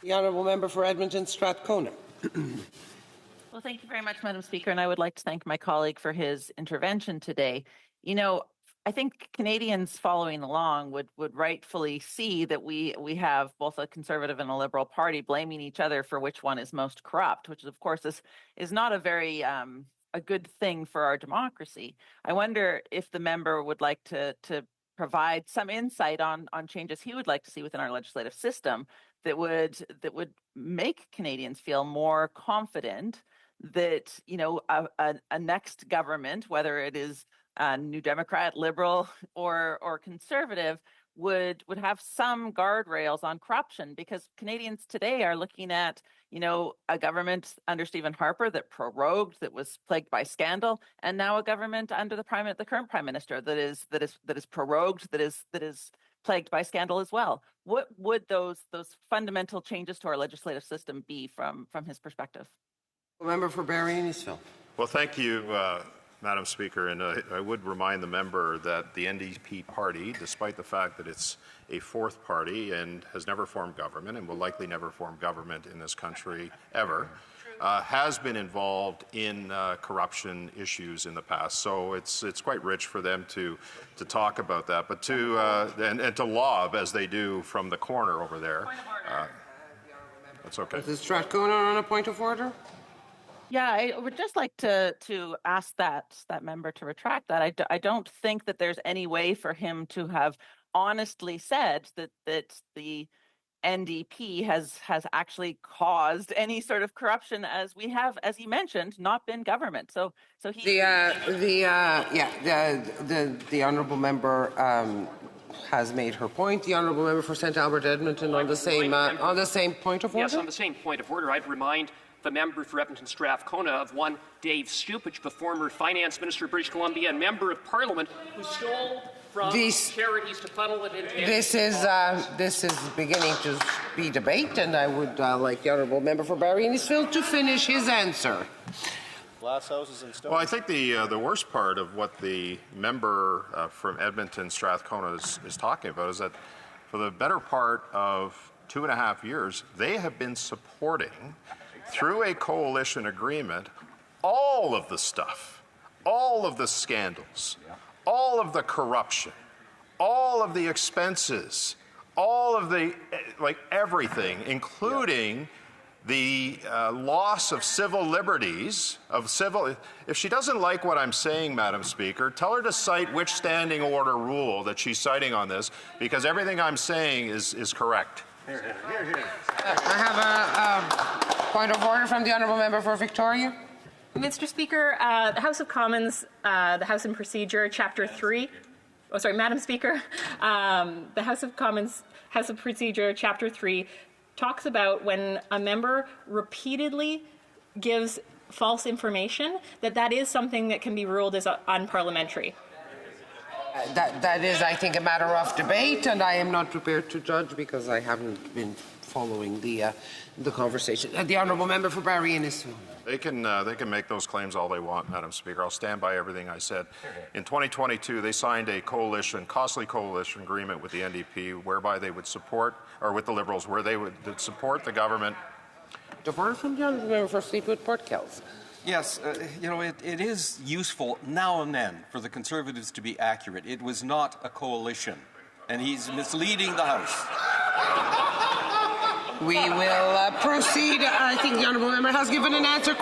The honourable member for Edmonton Strathcona. Well, thank you very much, Madam Speaker, and I would like to thank my colleague for his intervention today. You know, I think Canadians following along would rightfully see that we have both a Conservative and a Liberal party blaming each other for which one is most corrupt, which of course is not a very a good thing for our democracy. I wonder if the member would like to provide some insight on changes he would like to see within our legislative system that would make Canadians feel more confident that, you know, a next government, whether it is New Democrat, Liberal, or Conservative, would have some guardrails on corruption, because Canadians today are looking at, you know, a government under Stephen Harper that prorogued, that was plagued by scandal, and now a government under the current Prime Minister that is prorogued, that is plagued by scandal as well. What would those fundamental changes to our legislative system be from his perspective? Member for Barrie Innisfil. Well, thank you, Madam Speaker, and I would remind the member that the NDP party, despite the fact that it's a fourth party and has never formed government and will likely never form government in this country ever, has been involved in corruption issues in the past. So it's quite rich for them to talk about that, but and to lob as they do from the corner over there. That's okay. Is Strathcona on a point of order? Yeah, I would just like to ask that member to retract that. I don't think that there's any way for him to have honestly said that the NDP has actually caused any sort of corruption, as we have, as he mentioned, not been government. So he the honourable member has made her point. The honourable member for St Albert Edmonton on the same point of order. Yes, on the same point of order, I'd remind the member for Edmonton Strathcona of one Dave Stupich, the former finance minister of British Columbia and member of Parliament, who stole from charities to funnel it into. This is beginning to be debate, and I would like the honourable member for Barrie Innisfil to finish his answer. Glass houses and stones. Well, I think the worst part of what the member from Edmonton Strathcona is talking about is that for the better part of 2.5 years, they have been supporting, through a coalition agreement, all of the stuff, all of the scandals, all of the corruption, all of the expenses, all of the, everything, including the loss of civil liberties, if she doesn't like what I'm saying, Madam Speaker, tell her to cite which standing order rule that she's citing on this, because everything I'm saying is correct. I have a point of order from the honourable member for Victoria. Mr. Speaker, the House of Commons, the House and Procedure, Chapter 3. Oh, sorry, Madam Speaker. The House of Commons, House of Procedure, Chapter 3, talks about when a member repeatedly gives false information, that is something that can be ruled as unparliamentary. That is, I think, a matter of debate, and I am not prepared to judge because I haven't been following the conversation. The honourable member for Barrie Innisfil. They can make those claims all they want, Madam Speaker. I'll stand by everything I said. In 2022, they signed a costly coalition agreement with the NDP, whereby they would support, or with the Liberals, where they would support the government. Defer from the honourable member for Fleetwood Port Kells. Yes, you know, it is useful now and then for the Conservatives to be accurate. It was not a coalition, and he's misleading the House. We will proceed. I think the honourable member has given an answer.